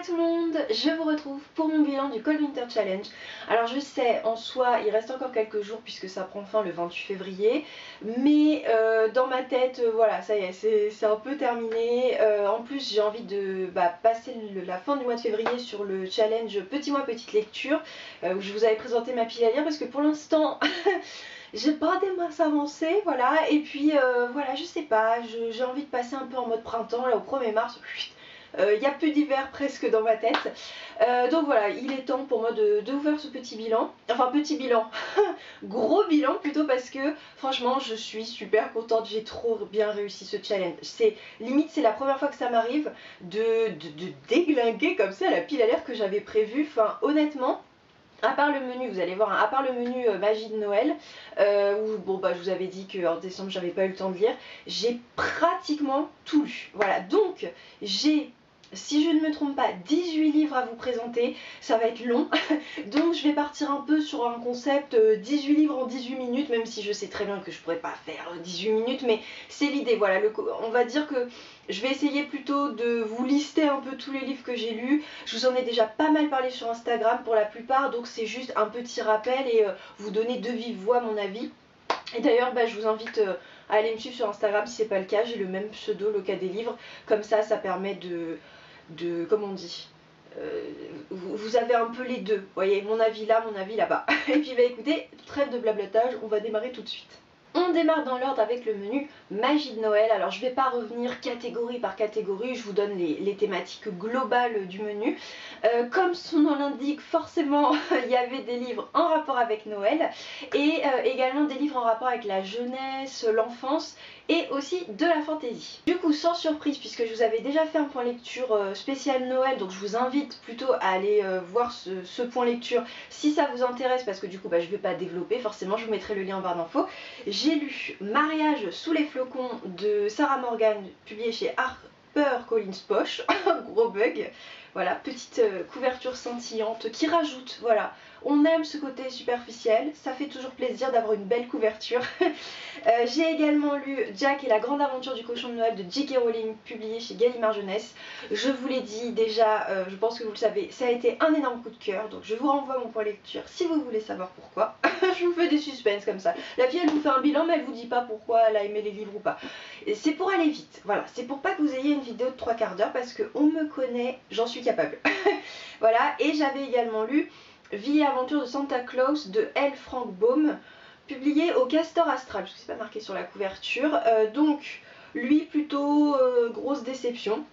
tout le monde, je vous retrouve pour mon bilan du Cold Winter Challenge. Alors je sais, en soi, il reste encore quelques jours puisque ça prend fin le 28 février. Mais dans ma tête, voilà, ça y est, c'est un peu terminé. En plus, j'ai envie de passer la fin du mois de février sur le challenge Petit mois, petite lecture, où je vous avais présenté ma pile à lire parce que pour l'instant... J'ai pas des masses avancées, voilà, et puis voilà, je sais pas, j'ai envie de passer un peu en mode printemps, là au 1er mars, il n'y a plus d'hiver presque dans ma tête. Donc voilà, il est temps pour moi de vous faire ce petit bilan. Enfin petit bilan, gros bilan plutôt, parce que franchement je suis super contente, j'ai trop bien réussi ce challenge. Limite c'est la première fois que ça m'arrive de déglinguer comme ça la pile à l'air que j'avais prévue. Enfin honnêtement, à part le menu, vous allez voir, hein, à part le menu magie de Noël, où bon je vous avais dit qu'en décembre j'avais pas eu le temps de lire, j'ai pratiquement tout lu. Voilà, donc j'ai, si je ne me trompe pas, 18 livres à vous présenter, ça va être long, donc je vais partir un peu sur un concept 18 livres en 18 minutes, même si je sais très bien que je pourrais pas faire 18 minutes, mais c'est l'idée, voilà, on va dire que je vais essayer plutôt de vous lister un peu tous les livres que j'ai lus. Je vous en ai déjà pas mal parlé sur Instagram pour la plupart, donc c'est juste un petit rappel et vous donner de vive voix mon avis. Et d'ailleurs je vous invite à aller me suivre sur Instagram si c'est pas le cas, j'ai le même pseudo, Loca des livres, comme ça permet de comment on dit, vous avez un peu les deux, vous voyez, mon avis là, mon avis là-bas. Et puis écoutez, trêve de blablatage, on va démarrer tout de suite. On démarre dans l'ordre avec le menu magie de Noël. Alors je ne vais pas revenir catégorie par catégorie, je vous donne les thématiques globales du menu. Comme son nom l'indique, forcément il y avait des livres en rapport avec Noël et également des livres en rapport avec la jeunesse, l'enfance et aussi de la fantaisie. Du coup, sans surprise, puisque je vous avais déjà fait un point lecture spécial Noël, donc je vous invite plutôt à aller voir ce point lecture si ça vous intéresse, parce que du coup je ne vais pas développer, forcément je vous mettrai le lien en barre d'infos. J'ai lu Mariage sous les flocons de Sarah Morgan, publié chez HarperCollins Poche, gros bug. Voilà, petite couverture scintillante qui rajoute, voilà, on aime ce côté superficiel, ça fait toujours plaisir d'avoir une belle couverture. J'ai également lu Jack et la grande aventure du cochon de Noël de J.K. Rowling, publié chez Gallimard Jeunesse. Je vous l'ai dit déjà, je pense que vous le savez, ça a été un énorme coup de cœur, donc je vous renvoie mon point lecture si vous voulez savoir pourquoi. Je vous fais des suspens comme ça. La fille elle vous fait un bilan mais elle vous dit pas pourquoi elle a aimé les livres ou pas. C'est pour aller vite, voilà, c'est pour pas que vous ayez une vidéo de 3/4 d'heure parce qu'on me connaît, j'en suis capable. Voilà, et j'avais également lu Vie et aventure de Santa Claus de L. Frank Baum, publié au Castor Astral, parce que c'est pas marqué sur la couverture. Donc lui plutôt grosse déception.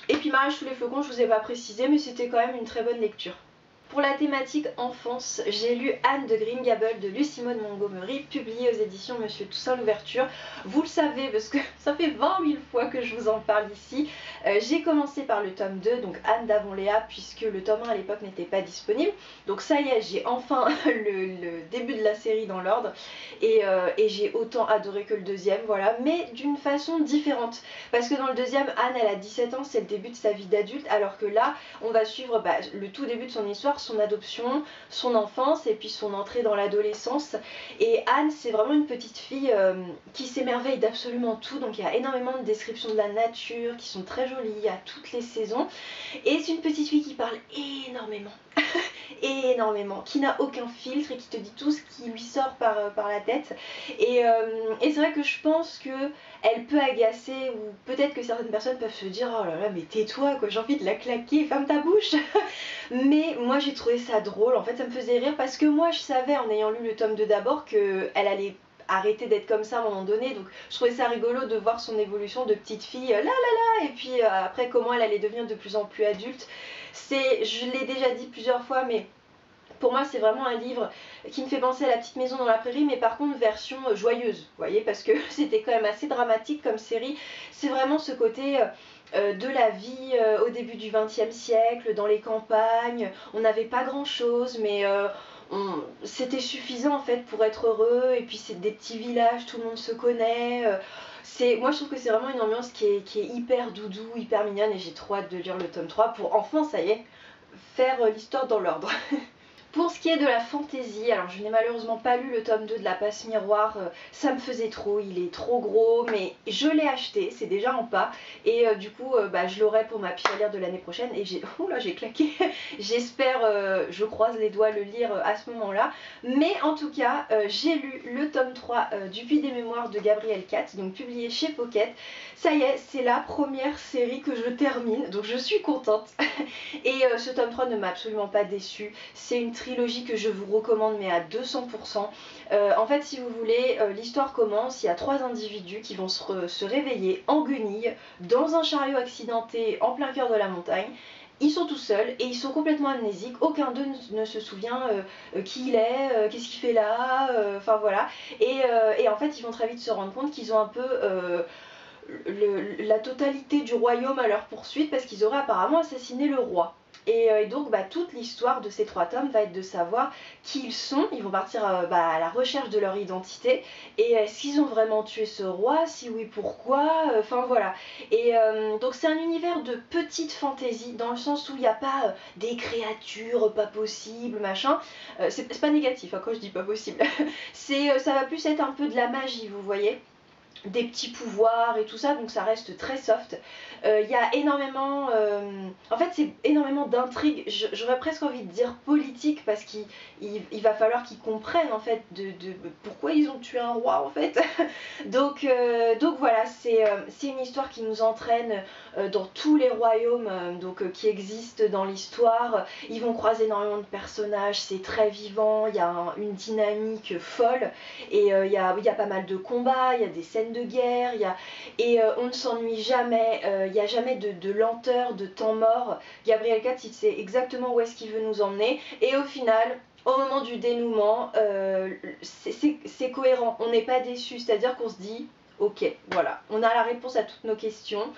Et puis Mariage sous les flocons, je vous ai pas précisé, mais c'était quand même une très bonne lecture. Pour la thématique enfance, j'ai lu Anne de Green Gables de Lucie-Maud Montgomery, publiée aux éditions Monsieur Toussaint Louverture. Vous le savez parce que ça fait 20 000 fois que je vous en parle ici. J'ai commencé par le tome 2, donc Anne d'Avon-Léa, puisque le tome 1 à l'époque n'était pas disponible. Donc ça y est, j'ai enfin le début de la série dans l'ordre et j'ai autant adoré que le deuxième, voilà, mais d'une façon différente. Parce que dans le deuxième, Anne elle a 17 ans, c'est le début de sa vie d'adulte, alors que là, on va suivre le tout début de son histoire, son adoption, son enfance et puis son entrée dans l'adolescence. Et Anne c'est vraiment une petite fille qui s'émerveille d'absolument tout, donc il y a énormément de descriptions de la nature qui sont très jolies à toutes les saisons et c'est une petite fille qui parle énormément énormément, qui n'a aucun filtre et qui te dit tout ce qui lui sort par la tête et c'est vrai que je pense que elle peut agacer, ou peut-être que certaines personnes peuvent se dire oh là là mais tais-toi quoi, j'ai envie de la claquer, ferme ta bouche. Mais moi j'ai trouvé ça drôle, en fait ça me faisait rire parce que moi je savais en ayant lu le tome 2 d'abord qu'elle allait arrêter d'être comme ça à un moment donné, donc je trouvais ça rigolo de voir son évolution de petite fille là là là, et puis après comment elle allait devenir de plus en plus adulte. Je l'ai déjà dit plusieurs fois, mais pour moi c'est vraiment un livre qui me fait penser à La Petite Maison dans la Prairie, mais par contre version joyeuse, vous voyez, parce que c'était quand même assez dramatique comme série. C'est vraiment ce côté de la vie au début du XXe siècle, dans les campagnes, on n'avait pas grand chose, mais c'était suffisant en fait pour être heureux, et puis c'est des petits villages, tout le monde se connaît. Moi je trouve que c'est vraiment une ambiance qui est hyper doudou, hyper mignonne, et j'ai trop hâte de lire le tome 3 pour enfin, ça y est, faire l'histoire dans l'ordre. Pour ce qui est de la fantaisie, alors je n'ai malheureusement pas lu le tome 2 de la passe miroir, ça me faisait trop, il est trop gros, mais je l'ai acheté, c'est déjà en pas, et du coup bah, je l'aurai pour ma pile à lire de l'année prochaine, et j'ai là j'ai claqué, j'espère, je croise les doigts, le lire à ce moment-là, mais en tout cas j'ai lu le tome 3 du Puits des Mémoires de Gabriel Katz, donc publié chez Pocket. Ça y est, c'est la première série que je termine, donc je suis contente. Et ce tome 3 ne m'a absolument pas déçue. C'est une trilogie que je vous recommande, mais à 200%. En fait, si vous voulez, l'histoire commence, il y a 3 individus qui vont se réveiller en guenilles, dans un chariot accidenté en plein cœur de la montagne. Ils sont tout seuls et ils sont complètement amnésiques, aucun d'eux ne se souvient qui il est, qu'est-ce qu'il fait là, enfin voilà. Et en fait ils vont très vite se rendre compte qu'ils ont un peu la totalité du royaume à leur poursuite parce qu'ils auraient apparemment assassiné le roi. Et donc bah, toute l'histoire de ces 3 tomes va être de savoir qui ils sont. Ils vont partir bah, à la recherche de leur identité. Et est-ce qu'ils ont vraiment tué ce roi? Si oui, pourquoi? Enfin voilà. Et donc c'est un univers de petite fantaisie, dans le sens où il n'y a pas des créatures pas possibles, machin. C'est pas négatif hein, quand je dis pas possible. Ça va plus être un peu de la magie, vous voyez, des petits pouvoirs et tout ça, donc ça reste très soft. Il y a énormément, en fait c'est énormément d'intrigues, j'aurais presque envie de dire politique, parce qu'il va falloir qu'ils comprennent en fait de pourquoi ils ont tué un roi en fait. donc voilà, c'est une histoire qui nous entraîne dans tous les royaumes qui existent dans l'histoire. Ils vont croiser énormément de personnages, c'est très vivant, il y a une dynamique folle, et il y a pas mal de combats, il y a des scènes de guerre, on ne s'ennuie jamais, il n'y a jamais de lenteur, de temps mort. Gabriel Katz, il sait exactement où est-ce qu'il veut nous emmener, et au final, au moment du dénouement, c'est cohérent, on n'est pas déçu, c'est-à-dire qu'on se dit ok, voilà, on a la réponse à toutes nos questions,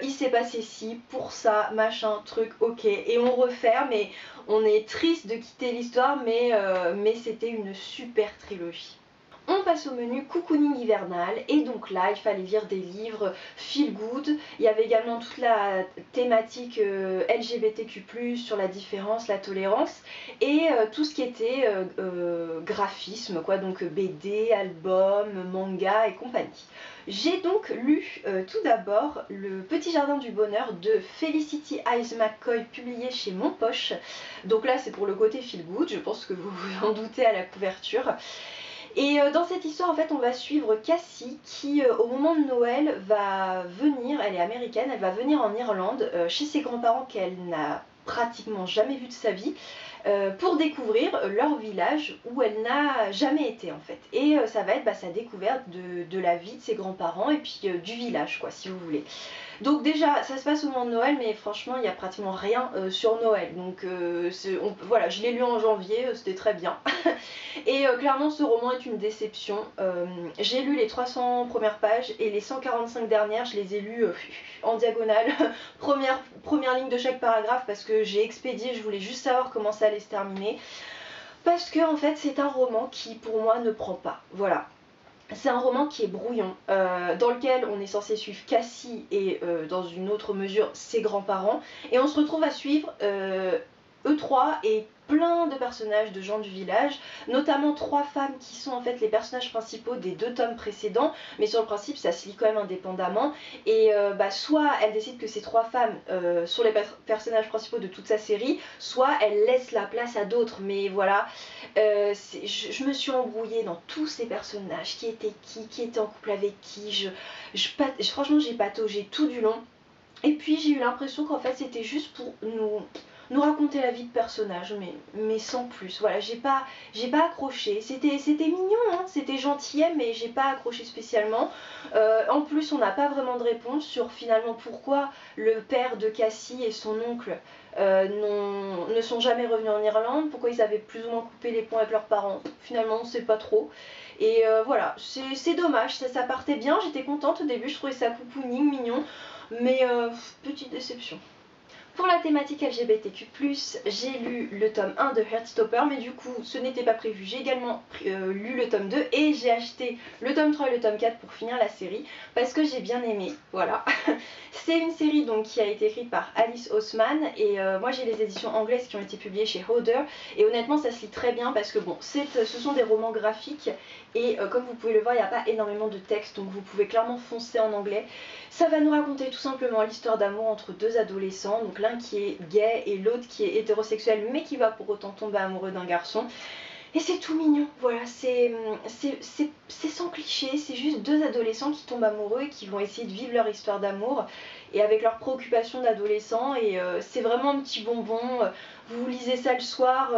il s'est passé ci, pour ça, machin, truc, ok, et on referme, et on est triste de quitter l'histoire, mais c'était une super trilogie. On passe au menu cocooning hivernal, et donc là il fallait lire des livres feel good. Il y avait également toute la thématique LGBTQ+, sur la différence, la tolérance, et tout ce qui était graphisme, quoi, donc BD, album, manga et compagnie. J'ai donc lu tout d'abord Le Petit Jardin du Bonheur de Felicity Hayes McCoy, publié chez Mon Poche. Donc là c'est pour le côté feel good, je pense que vous vous en doutez à la couverture. Et dans cette histoire, en fait, on va suivre Cassie qui, au moment de Noël, va venir, elle est américaine, elle va venir en Irlande, chez ses grands-parents qu'elle n'a pratiquement jamais vu de sa vie, pour découvrir leur village où elle n'a jamais été en fait. Et ça va être sa découverte de la vie de ses grands-parents et puis du village, quoi, si vous voulez. Donc déjà, ça se passe au moment de Noël, mais franchement, il n'y a pratiquement rien sur Noël. Donc voilà, je l'ai lu en janvier, c'était très bien. Et clairement, ce roman est une déception. J'ai lu les 300 premières pages et les 145 dernières, je les ai lues en diagonale. première ligne de chaque paragraphe, parce que j'ai expédié, je voulais juste savoir comment ça allait se terminer. Parce que en fait, c'est un roman qui, pour moi, ne prend pas. Voilà. C'est un roman qui est brouillon, dans lequel on est censé suivre Cassie et dans une autre mesure ses grands-parents, et on se retrouve à suivre eux trois et plein de personnages de gens du village, notamment 3 femmes qui sont en fait les personnages principaux des 2 tomes précédents, mais sur le principe ça se lit quand même indépendamment, et soit elle décide que ces 3 femmes sont les personnages principaux de toute sa série, soit elle laisse la place à d'autres, mais voilà, je me suis embrouillée dans tous ces personnages, qui était en couple avec qui, franchement j'ai pataugé tout du long, et puis j'ai eu l'impression qu'en fait c'était juste pour nous raconter la vie de personnages, mais sans plus. Voilà, j'ai pas accroché. C'était mignon, hein, c'était gentillet, mais j'ai pas accroché spécialement. En plus, on n'a pas vraiment de réponse sur finalement pourquoi le père de Cassie et son oncle ne sont jamais revenus en Irlande, pourquoi ils avaient plus ou moins coupé les ponts avec leurs parents. Finalement, on sait pas trop. Et voilà, c'est dommage, ça partait bien, j'étais contente au début, je trouvais ça cocooning, mignon, mais petite déception. Pour la thématique LGBTQ+, j'ai lu le tome 1 de Heartstopper, mais du coup ce n'était pas prévu. J'ai également lu le tome 2 et j'ai acheté le tome 3 et le tome 4 pour finir la série parce que j'ai bien aimé, voilà. C'est une série donc qui a été écrite par Alice Oseman et moi j'ai les éditions anglaises qui ont été publiées chez Hodder et honnêtement ça se lit très bien parce que bon, ce sont des romans graphiques et comme vous pouvez le voir il n'y a pas énormément de texte donc vous pouvez clairement foncer en anglais. Ça va nous raconter tout simplement l'histoire d'amour entre deux adolescents, donc l'un qui est gay et l'autre qui est hétérosexuel mais qui va pour autant tomber amoureux d'un garçon. Et c'est tout mignon, voilà, c'est sans cliché, c'est juste deux adolescents qui tombent amoureux et qui vont essayer de vivre leur histoire d'amour et avec leurs préoccupations d'adolescents et c'est vraiment un petit bonbon, vous lisez ça le soir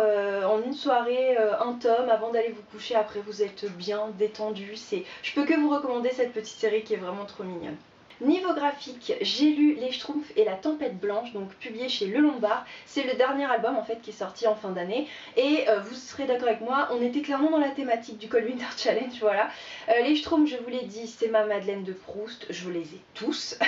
en une soirée, un tome avant d'aller vous coucher, après vous êtes bien détendu, je peux que vous recommander cette petite série qui est vraiment trop mignonne. Niveau graphique, j'ai lu Les Schtroumpfs et la Tempête Blanche, donc publié chez Le Lombard. C'est le dernier album en fait qui est sorti en fin d'année. Et vous serez d'accord avec moi, on était clairement dans la thématique du Cold Winter Challenge, voilà. Les Schtroumpfs, je vous l'ai dit, c'est ma Madeleine de Proust, je les ai tous.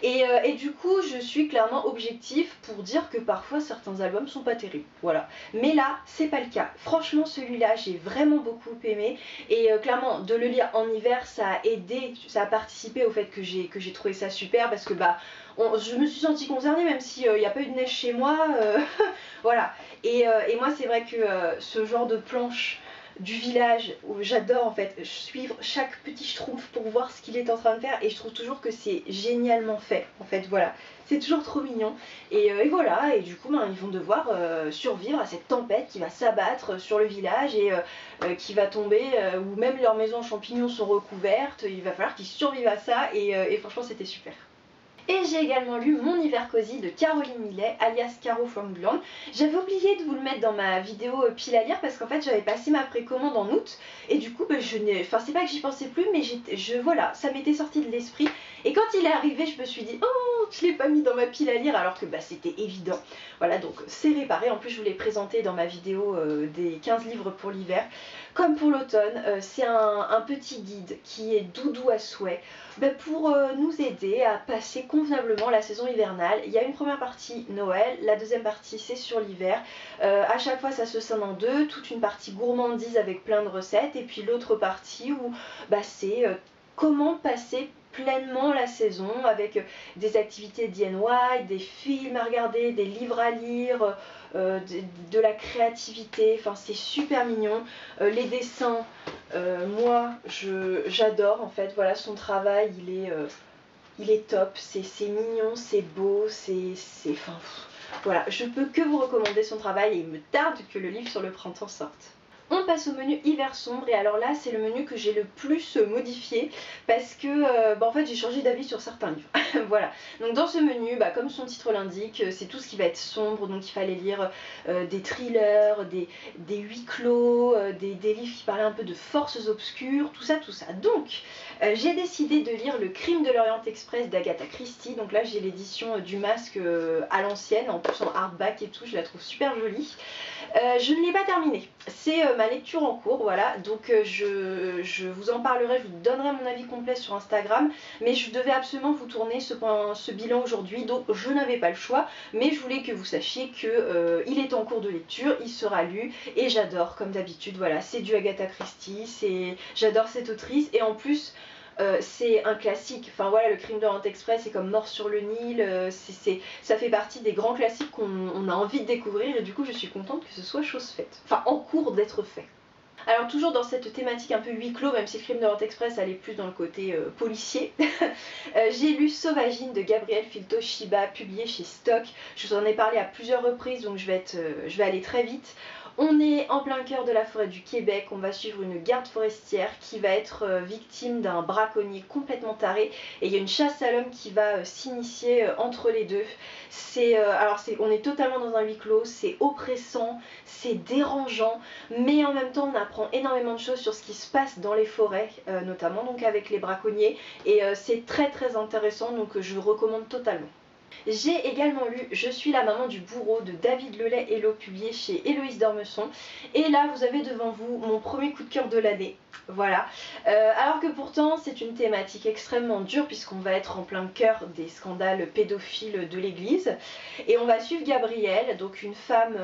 et du coup, je suis clairement objectif pour dire que parfois certains albums sont pas terribles, voilà. Mais là, c'est pas le cas. Franchement, celui-là, j'ai vraiment beaucoup aimé. Et clairement, de le lire en hiver, ça a aidé, ça a participé au fait que j'ai trouvé ça super parce que je me suis sentie concernée même s'il n'y a pas eu de neige chez moi, voilà. Et moi c'est vrai que ce genre de planche du village où j'adore en fait suivre chaque petit schtroumpf pour voir ce qu'il est en train de faire et je trouve toujours que c'est génialement fait en fait, voilà. C'est toujours trop mignon et voilà, et du coup ils vont devoir survivre à cette tempête qui va s'abattre sur le village et qui va tomber, où même leurs maisons en champignons sont recouvertes, il va falloir qu'ils survivent à ça et franchement c'était super. Et j'ai également lu Mon hiver cosy de Caroline Millet, alias Caro from Gland. J'avais oublié de vous le mettre dans ma vidéo pile à lire parce qu'en fait j'avais passé ma précommande en août et du coup c'est pas que j'y pensais plus mais voilà, ça m'était sorti de l'esprit et quand il est arrivé je me suis dit oh je l'ai pas mis dans ma pile à lire alors que c'était évident. Voilà, donc c'est réparé, en plus je vous l'ai présenté dans ma vidéo des 15 livres pour l'hiver. Comme pour l'automne, c'est un petit guide qui est doudou à souhait pour nous aider à passer convenablement la saison hivernale. Il y a une première partie Noël, la deuxième partie c'est sur l'hiver. À chaque fois ça se scinde en deux, toute une partie gourmandise avec plein de recettes et puis l'autre partie où c'est comment passer pleinement la saison avec des activités DIY, des films à regarder, des livres à lire, de la créativité, enfin c'est super mignon. Les dessins, moi j'adore en fait, voilà, son travail il est top, c'est mignon, c'est beau, enfin voilà, je peux que vous recommander son travail et il me tarde que le livre sur le printemps sorte. On passe au menu hiver sombre et alors là c'est le menu que j'ai le plus modifié parce que en fait j'ai changé d'avis sur certains livres. Voilà, donc dans ce menu, comme son titre l'indique, c'est tout ce qui va être sombre, donc il fallait lire des thrillers, des huis clos, des livres qui parlaient un peu de forces obscures, tout ça. Donc j'ai décidé de lire Le Crime de l'Orient Express d'Agatha Christie, donc là j'ai l'édition du Masque à l'ancienne, en plus en hardback et tout, je la trouve super jolie. Je ne l'ai pas terminée, c'est ma lecture en cours, voilà, donc je vous en parlerai, je vous donnerai mon avis complet sur Instagram, mais je devais absolument vous tourner ce bilan aujourd'hui, donc je n'avais pas le choix, mais je voulais que vous sachiez qu'il est en cours de lecture, il sera lu, et j'adore, comme d'habitude, voilà, c'est du Agatha Christie, j'adore cette autrice, et en plus, c'est un classique, enfin voilà, Le Crime de l'Orient Express c'est comme Mort sur le Nil, ça fait partie des grands classiques qu'on a envie de découvrir et du coup je suis contente que ce soit chose faite, enfin en cours d'être fait. Alors toujours dans cette thématique un peu huis clos, même si Le Crime de l'Orient Express allait plus dans le côté policier, j'ai lu Sauvagine de Gabriel Filto Shiba, publié chez Stock. Je vous en ai parlé à plusieurs reprises donc je vais aller très vite. On est en plein cœur de la forêt du Québec, on va suivre une garde forestière qui va être victime d'un braconnier complètement taré et il y a une chasse à l'homme qui va s'initier entre les deux. On est totalement dans un huis clos, c'est oppressant, c'est dérangeant, mais en même temps on apprend énormément de choses sur ce qui se passe dans les forêts, notamment donc avec les braconniers et c'est très intéressant donc je recommande totalement. J'ai également lu Je suis la maman du bourreau de David Lelay-Hello, publié chez Héloïse d'Ormesson. Et là, vous avez devant vous mon premier coup de cœur de l'année. Voilà. Alors que pourtant, c'est une thématique extrêmement dure puisqu'on va être en plein cœur des scandales pédophiles de l'Église. Et on va suivre Gabrielle, donc une femme,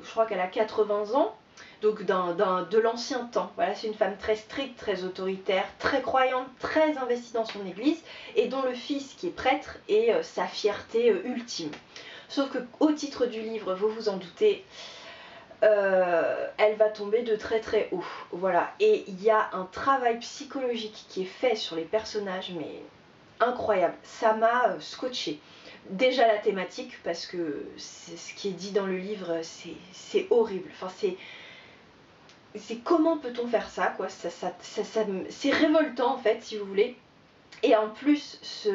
je crois qu'elle a 80 ans. Donc de l'ancien temps. Voilà, c'est une femme très stricte, très autoritaire, très croyante, très investie dans son église, et dont le fils, qui est prêtre, est sa fierté ultime. Sauf que au titre du livre, vous vous en doutez, elle va tomber de très très haut. Voilà, et il y a un travail psychologique qui est fait sur les personnages, mais incroyable. Ça m'a scotché. Déjà la thématique, parce que ce qui est dit dans le livre, c'est horrible. Enfin, c'est comment peut-on faire ça, quoi. C'est révoltant en fait, si vous voulez. Et en plus,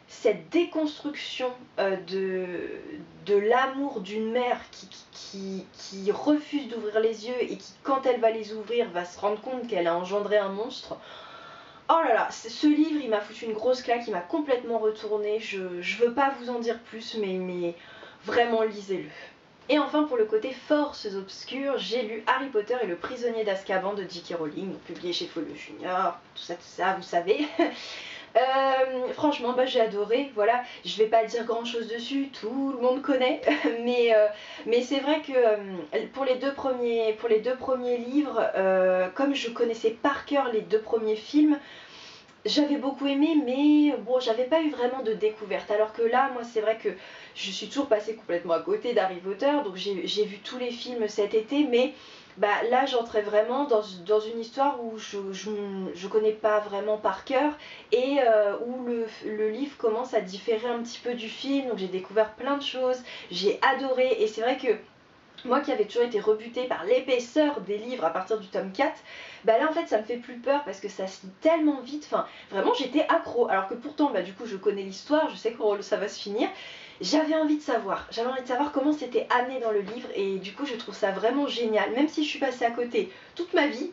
cette déconstruction de l'amour d'une mère qui refuse d'ouvrir les yeux et qui, quand elle va les ouvrir, va se rendre compte qu'elle a engendré un monstre. Oh là là, ce livre, il m'a foutu une grosse claque, il m'a complètement retournée. Je veux pas vous en dire plus, mais vraiment lisez-le. Et enfin, pour le côté forces obscures, j'ai lu Harry Potter et le prisonnier d'Azkaban de J.K. Rowling, publié chez Folio Junior, tout ça, vous savez. Franchement, j'ai adoré. Voilà, je vais pas dire grand chose dessus, tout le monde connaît, mais c'est vrai que pour les deux premiers livres, comme je connaissais par cœur les deux premiers films, j'avais beaucoup aimé, mais bon, j'avais pas eu vraiment de découverte. Alors que là, moi, c'est vrai que je suis toujours passée complètement à côté d'Harry Potter, donc j'ai vu tous les films cet été, mais là, j'entrais vraiment dans une histoire où je connais pas vraiment par cœur, et où le livre commence à différer un petit peu du film, donc j'ai découvert plein de choses, j'ai adoré, et c'est vrai que moi qui avais toujours été rebutée par l'épaisseur des livres à partir du tome 4, là en fait ça me fait plus peur parce que ça se lit tellement vite, enfin vraiment j'étais accro, alors que pourtant du coup je connais l'histoire, je sais comment ça va se finir, j'avais envie de savoir comment c'était amené dans le livre, et du coup je trouve ça vraiment génial, même si je suis passée à côté toute ma vie,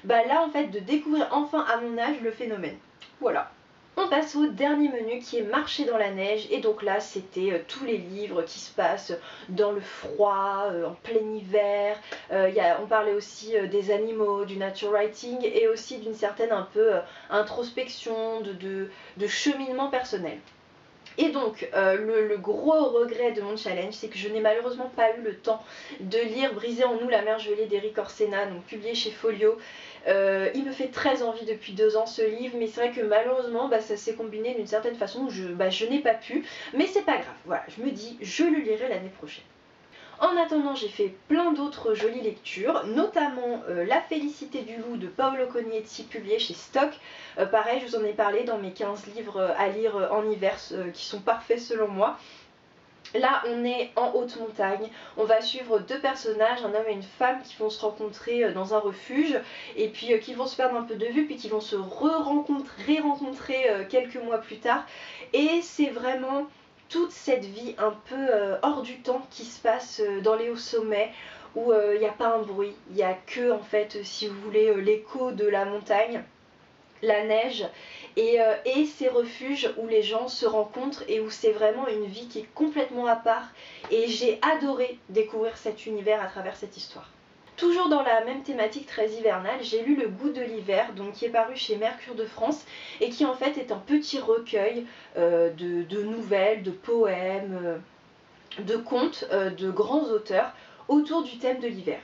là en fait de découvrir enfin à mon âge le phénomène. Voilà. On passe au dernier menu qui est Marcher dans la neige, et donc là c'était tous les livres qui se passent dans le froid, en plein hiver. On parlait aussi des animaux, du nature writing, et aussi d'une certaine un peu introspection, de cheminement personnel. Et donc, le gros regret de mon challenge, c'est que je n'ai malheureusement pas eu le temps de lire Briser en nous la mer gelée d'Éric Orsena, donc publié chez Folio. Il me fait très envie depuis 2 ans ce livre, mais c'est vrai que malheureusement ça s'est combiné d'une certaine façon où je n'ai pas pu, mais c'est pas grave, voilà, je me dis je le lirai l'année prochaine. En attendant, j'ai fait plein d'autres jolies lectures, notamment La félicité du loup de Paolo Cognetti, publié chez Stock. Pareil, je vous en ai parlé dans mes 15 livres à lire en hiver, qui sont parfaits selon moi. Là, on est en haute montagne, on va suivre 2 personnages, un homme et une femme, qui vont se rencontrer dans un refuge, et puis qui vont se perdre un peu de vue, puis qui vont se rencontrer quelques mois plus tard. Et c'est vraiment toute cette vie un peu hors du temps qui se passe dans les hauts sommets, où il n'y a pas un bruit, il n'y a que, en fait, si vous voulez, l'écho de la montagne, la neige, et ces refuges où les gens se rencontrent et où c'est vraiment une vie qui est complètement à part, et j'ai adoré découvrir cet univers à travers cette histoire. Toujours dans la même thématique très hivernale, j'ai lu Le goût de l'hiver, donc qui est paru chez Mercure de France, et qui en fait est un petit recueil de nouvelles, de poèmes, de contes de grands auteurs autour du thème de l'hiver.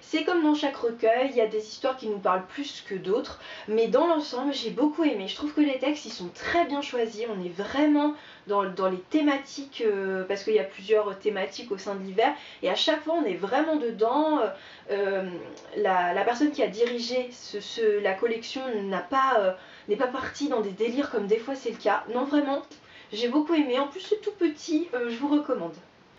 C'est comme dans chaque recueil, il y a des histoires qui nous parlent plus que d'autres, mais dans l'ensemble, j'ai beaucoup aimé. Je trouve que les textes, ils sont très bien choisis, on est vraiment dans les thématiques, parce qu'il y a plusieurs thématiques au sein de l'hiver, et à chaque fois, on est vraiment dedans. La personne qui a dirigé la collection n'est pas partie dans des délires comme des fois c'est le cas. Non, vraiment, j'ai beaucoup aimé. En plus, c'est tout petit, je vous recommande.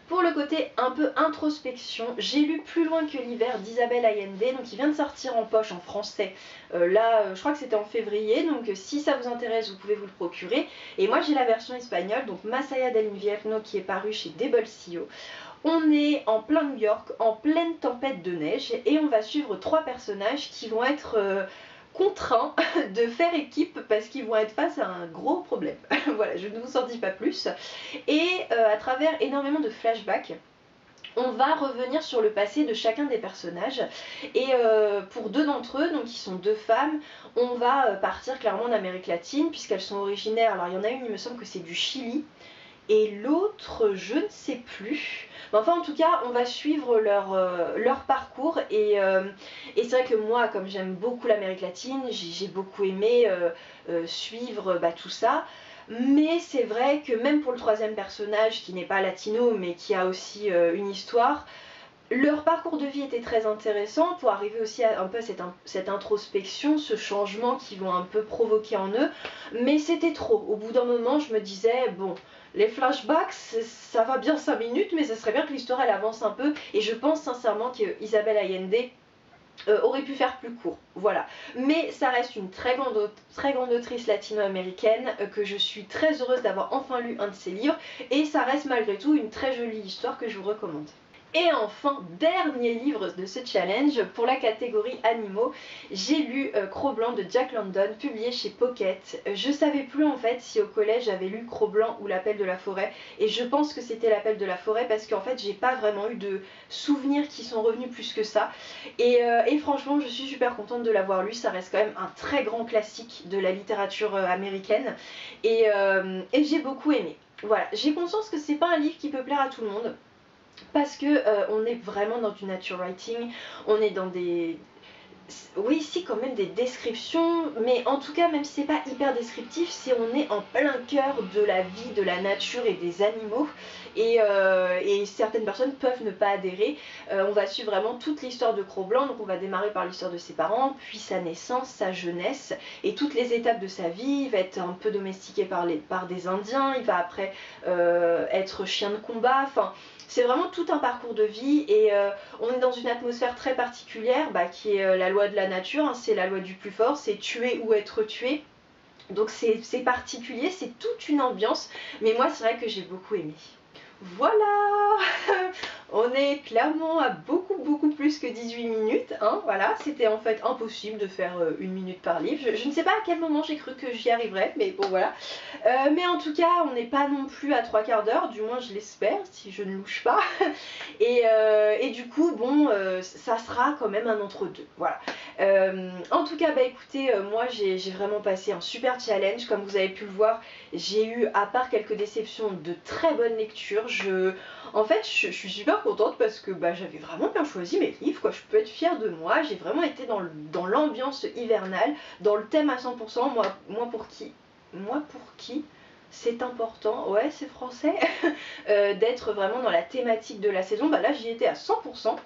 Pour le côté un peu introspection, j'ai lu Plus loin que l'hiver d'Isabelle Allende, donc il vient de sortir en poche en français. Je crois que c'était en février, donc si ça vous intéresse, vous pouvez vous le procurer. Et moi j'ai la version espagnole, donc Más allá del invierno, qui est paru chez De Bolsillo. On est en plein New York, en pleine tempête de neige, et on va suivre 3 personnages qui vont être contraints de faire équipe parce qu'ils vont être face à un gros problème. Voilà, je ne vous en dis pas plus. Et à travers énormément de flashbacks, on va revenir sur le passé de chacun des personnages et pour deux d'entre eux, donc qui sont deux femmes, on va partir clairement d'Amérique latine puisqu'elles sont originaires, alors il y en a une, il me semble que c'est du Chili et l'autre je ne sais plus, mais enfin en tout cas on va suivre leur parcours et c'est vrai que moi comme j'aime beaucoup l'Amérique latine, j'ai beaucoup aimé suivre tout ça. Mais c'est vrai que même pour le troisième personnage qui n'est pas latino mais qui a aussi une histoire, leur parcours de vie était très intéressant pour arriver aussi à un peu cette introspection, ce changement qu'ils vont un peu provoquer en eux. Mais c'était trop. Au bout d'un moment, je me disais, bon, les flashbacks, ça va bien 5 minutes, mais ça serait bien que l'histoire elle avance un peu. Et je pense sincèrement que Isabelle Allende aurait pu faire plus court, voilà. Mais ça reste une très grande autrice latino-américaine que je suis très heureuse d'avoir enfin lu un de ses livres et ça reste malgré tout une très jolie histoire que je vous recommande. Et enfin, dernier livre de ce challenge, pour la catégorie animaux, j'ai lu Cro-Blanc de Jack London, publié chez Pocket. Je savais plus en fait si au collège j'avais lu Cro-Blanc ou L'Appel de la Forêt, et je pense que c'était L'Appel de la Forêt parce qu'en fait j'ai pas vraiment eu de souvenirs qui sont revenus plus que ça. Et franchement je suis super contente de l'avoir lu, ça reste quand même un très grand classique de la littérature américaine, et j'ai beaucoup aimé. Voilà, j'ai conscience que c'est pas un livre qui peut plaire à tout le monde, parce que on est vraiment dans du nature writing, on est dans des... Oui, si, quand même des descriptions, mais en tout cas, même si c'est pas hyper descriptif, si on est en plein cœur de la vie, de la nature et des animaux, et certaines personnes peuvent ne pas adhérer. On va suivre vraiment toute l'histoire de Cro-Blanc, donc on va démarrer par l'histoire de ses parents, puis sa naissance, sa jeunesse, et toutes les étapes de sa vie. Il va être un peu domestiqué par des Indiens, il va après être chien de combat, enfin... C'est vraiment tout un parcours de vie et on est dans une atmosphère très particulière qui est la loi de la nature, hein, c'est la loi du plus fort, c'est tuer ou être tué. Donc c'est particulier, c'est toute une ambiance, mais moi c'est vrai que j'ai beaucoup aimé. Voilà. On est clairement à beaucoup plus que 18 minutes, hein, voilà, c'était en fait impossible de faire 1 minute par livre. Je ne sais pas à quel moment j'ai cru que j'y arriverais, mais bon voilà. Mais en tout cas, on n'est pas non plus à 3/4 d'heure, du moins je l'espère, si je ne louche pas. Et du coup, bon, ça sera quand même un entre-deux, voilà. En tout cas, écoutez, moi j'ai vraiment passé un super challenge, comme vous avez pu le voir, j'ai eu, à part quelques déceptions, de très bonnes lectures. En fait, je suis super contente parce que j'avais vraiment bien choisi mes livres, quoi. Je peux être fière de moi, j'ai vraiment été dans l'ambiance hivernale, dans le thème à 100%, moi pour qui c'est important, ouais c'est français, d'être vraiment dans la thématique de la saison, là j'y étais à 100%.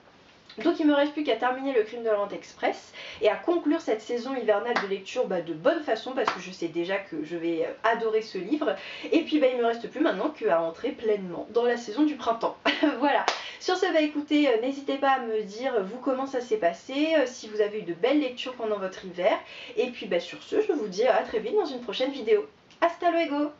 Donc il me reste plus qu'à terminer Le Crime de l'Orient Express et à conclure cette saison hivernale de lecture de bonne façon, parce que je sais déjà que je vais adorer ce livre. Et puis il me reste plus maintenant qu'à entrer pleinement dans la saison du printemps. Voilà. Sur ce, écoutez, n'hésitez pas à me dire vous comment ça s'est passé, si vous avez eu de belles lectures pendant votre hiver. Et puis sur ce, je vous dis à très vite dans une prochaine vidéo. Hasta luego!